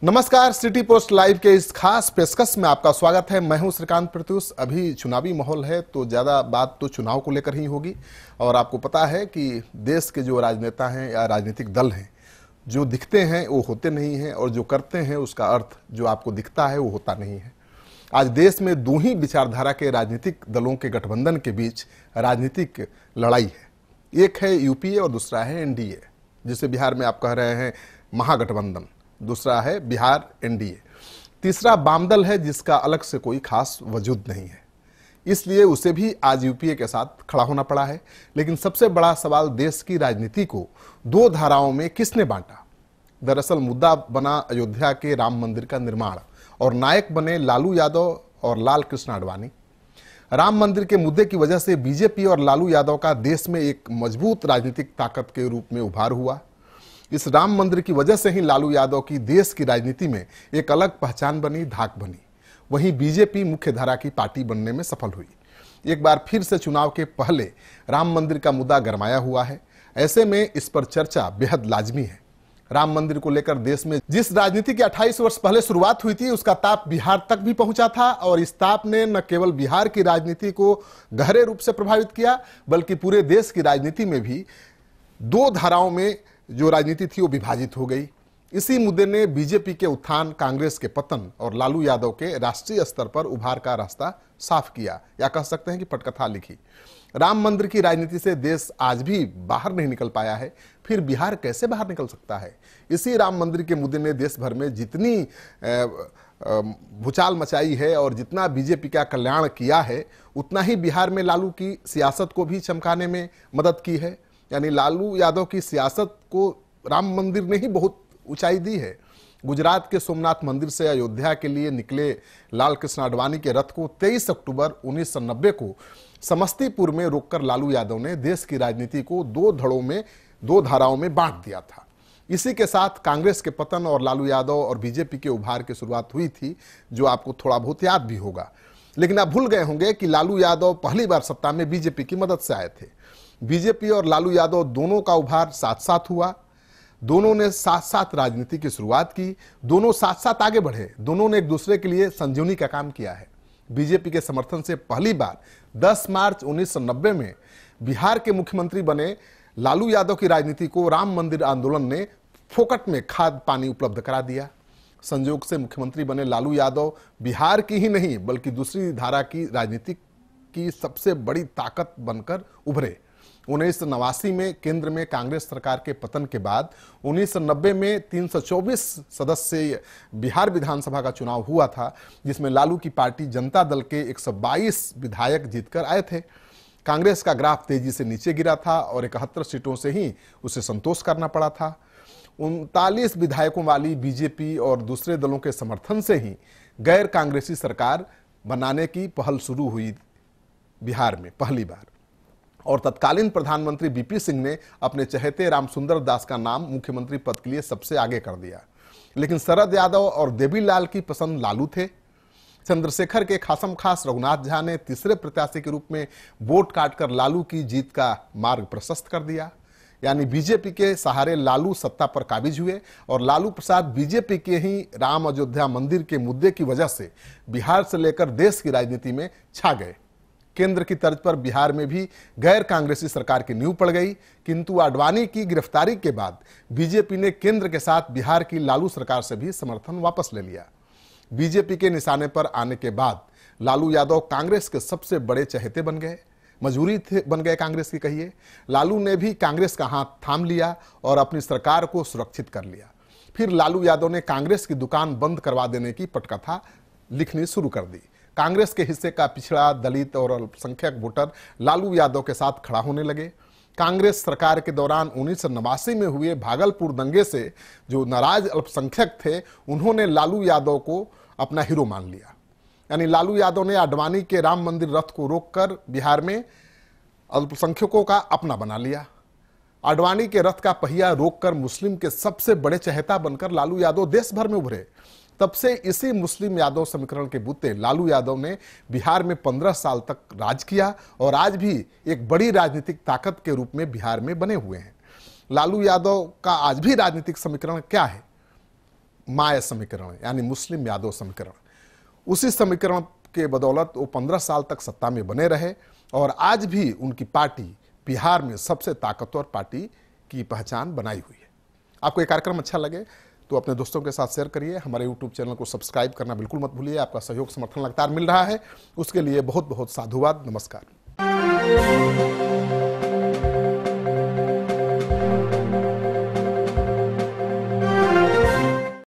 नमस्कार, city post live के इस खास पेशकश में आपका स्वागत है। मैं हूं श्रीकांत प्रत्युष। अभी चुनावी माहौल है तो ज़्यादा बात तो चुनाव को लेकर ही होगी। और आपको पता है कि देश के जो राजनेता हैं या राजनीतिक दल हैं, जो दिखते हैं वो होते नहीं हैं, और जो करते हैं उसका अर्थ जो आपको दिखता है वो होता नहीं है। आज देश में दो ही विचारधारा के राजनीतिक दलों के गठबंधन के बीच राजनीतिक लड़ाई है। एक है यूपीए और दूसरा है एनडीए, जिसे बिहार में आप कह रहे हैं महागठबंधन। दूसरा है बिहार एनडीए। तीसरा वामदल है, जिसका अलग से कोई खास वजूद नहीं है, इसलिए उसे भी आज यूपीए के साथ खड़ा होना पड़ा है। लेकिन सबसे बड़ा सवाल देश की राजनीति को दो धाराओं में किसने बांटा। दरअसल मुद्दा बना अयोध्या के राम मंदिर का निर्माण, और नायक बने लालू यादव और लाल कृष्ण आडवाणी। राम मंदिर के मुद्दे की वजह से बीजेपी और लालू यादव का देश में एक मजबूत राजनीतिक ताकत के रूप में उभार हुआ। इस राम मंदिर की वजह से ही लालू यादव की देश की राजनीति में एक अलग पहचान बनी, धाक बनी। वहीं बीजेपी मुख्य धारा की पार्टी बनने में सफल हुई। एक बार फिर से चुनाव के पहले राम मंदिर का मुद्दा गरमाया हुआ है। ऐसे में इस पर चर्चा बेहद लाजमी है। राम मंदिर को लेकर देश में जिस राजनीति की 28 वर्ष पहले शुरुआत हुई थी, उसका ताप बिहार तक भी पहुंचा था। और इस ताप ने न केवल बिहार की राजनीति को गहरे रूप से प्रभावित किया, बल्कि पूरे देश की राजनीति में भी दो धाराओं में जो राजनीति थी वो विभाजित हो गई। इसी मुद्दे ने बीजेपी के उत्थान, कांग्रेस के पतन और लालू यादव के राष्ट्रीय स्तर पर उभार का रास्ता साफ किया, या कह सकते हैं कि पटकथा लिखी। राम मंदिर की राजनीति से देश आज भी बाहर नहीं निकल पाया है, फिर बिहार कैसे बाहर निकल सकता है। इसी राम मंदिर के मुद्दे ने देश भर में जितनी भूचाल मचाई है और जितना बीजेपी का कल्याण किया है, उतना ही बिहार में लालू की सियासत को भी चमकाने में मदद की है। यानी लालू यादव की सियासत को राम मंदिर ने ही बहुत ऊंचाई दी है। गुजरात के सोमनाथ मंदिर से अयोध्या के लिए निकले लाल कृष्ण आडवाणी के रथ को 23 अक्टूबर 1990 को समस्तीपुर में रोककर लालू यादव ने देश की राजनीति को दो धाराओं में बांट दिया था। इसी के साथ कांग्रेस के पतन और लालू यादव और बीजेपी के उभार की शुरुआत हुई थी, जो आपको थोड़ा बहुत याद भी होगा। लेकिन आप भूल गए होंगे कि लालू यादव पहली बार सत्ता में बीजेपी की मदद से आए थे। बीजेपी और लालू यादव दोनों का उभार साथ साथ हुआ। दोनों ने साथ साथ राजनीति की शुरुआत की, दोनों साथ साथ आगे बढ़े, दोनों ने एक दूसरे के लिए संजीवनी का काम किया है। बीजेपी के समर्थन से पहली बार 10 मार्च 1990 में बिहार के मुख्यमंत्री बने लालू यादव की राजनीति को राम मंदिर आंदोलन ने फोकट में खाद पानी उपलब्ध करा दिया। संयोग से मुख्यमंत्री बने लालू यादव बिहार की ही नहीं बल्कि दूसरी धारा की राजनीति की सबसे बड़ी ताकत बनकर उभरे। 1989 में केंद्र में कांग्रेस सरकार के पतन के बाद 1990 में 324 सदस्य बिहार विधानसभा का चुनाव हुआ था, जिसमें लालू की पार्टी जनता दल के 122 विधायक जीतकर आए थे। कांग्रेस का ग्राफ तेजी से नीचे गिरा था और 71 सीटों से ही उसे संतोष करना पड़ा था। 39 विधायकों वाली बीजेपी और दूसरे दलों के समर्थन से ही गैर कांग्रेसी सरकार बनाने की पहल शुरू हुई बिहार में पहली बार। और तत्कालीन प्रधानमंत्री बीपी सिंह ने अपने चहेते रामसुंदर दास का नाम मुख्यमंत्री पद के लिए सबसे आगे कर दिया। लेकिन शरद यादव और देवीलाल की पसंद लालू थे। चंद्रशेखर के खासम खास रघुनाथ झा ने तीसरे प्रत्याशी के रूप में वोट काटकर लालू की जीत का मार्ग प्रशस्त कर दिया। यानी बीजेपी के सहारे लालू सत्ता पर काबिज हुए, और लालू प्रसाद बीजेपी के ही राम अयोध्या मंदिर के मुद्दे की वजह से बिहार से लेकर देश की राजनीति में छा गए। केंद्र की तर्ज पर बिहार में भी गैर कांग्रेसी सरकार की नींव पड़ गई। किंतु आडवाणी की गिरफ्तारी के बाद बीजेपी ने केंद्र के साथ बिहार की लालू सरकार से भी समर्थन वापस ले लिया। बीजेपी के निशाने पर आने के बाद लालू यादव कांग्रेस के सबसे बड़े चहेते बन गए, मजबूरी बन गए कांग्रेस की कहिए। लालू ने भी कांग्रेस का हाथ थाम लिया और अपनी सरकार को सुरक्षित कर लिया। फिर लालू यादव ने कांग्रेस की दुकान बंद करवा देने की पटकथा लिखनी शुरू कर दी। कांग्रेस के हिस्से का पिछड़ा, दलित और अल्पसंख्यक वोटर लालू यादव के साथ खड़ा होने लगे। कांग्रेस सरकार के दौरान 1989 में हुए भागलपुर दंगे से जो नाराज अल्पसंख्यक थे, उन्होंने लालू यादव को अपना हीरो मान लिया। यानी लालू यादव ने आडवाणी के राम मंदिर रथ को रोककर बिहार में अल्पसंख्यकों का अपना बना लिया। आडवाणी के रथ का पहिया रोककर मुस्लिम के सबसे बड़े चहेता बनकर लालू यादव देश भर में उभरे। तब से इसी मुस्लिम यादव समीकरण के बूते लालू यादव ने बिहार में 15 साल तक राज किया, और आज भी एक बड़ी राजनीतिक ताकत के रूप में बिहार में बने हुए हैं। लालू यादव का आज भी राजनीतिक समीकरण क्या है? माय समीकरण यानी मुस्लिम यादव समीकरण, उसी समीकरण के बदौलत वो 15 साल तक सत्ता में बने रहे और आज भी उनकी पार्टी बिहार में सबसे ताकतवर पार्टी की पहचान बनाई हुई है। आपको ये कार्यक्रम अच्छा लगे तो अपने दोस्तों के साथ शेयर करिए। हमारे यूट्यूब चैनल को सब्सक्राइब करना बिल्कुल मत भूलिए। आपका सहयोग समर्थन लगातार मिल रहा है, उसके लिए बहुत बहुत साधुवाद। नमस्कार।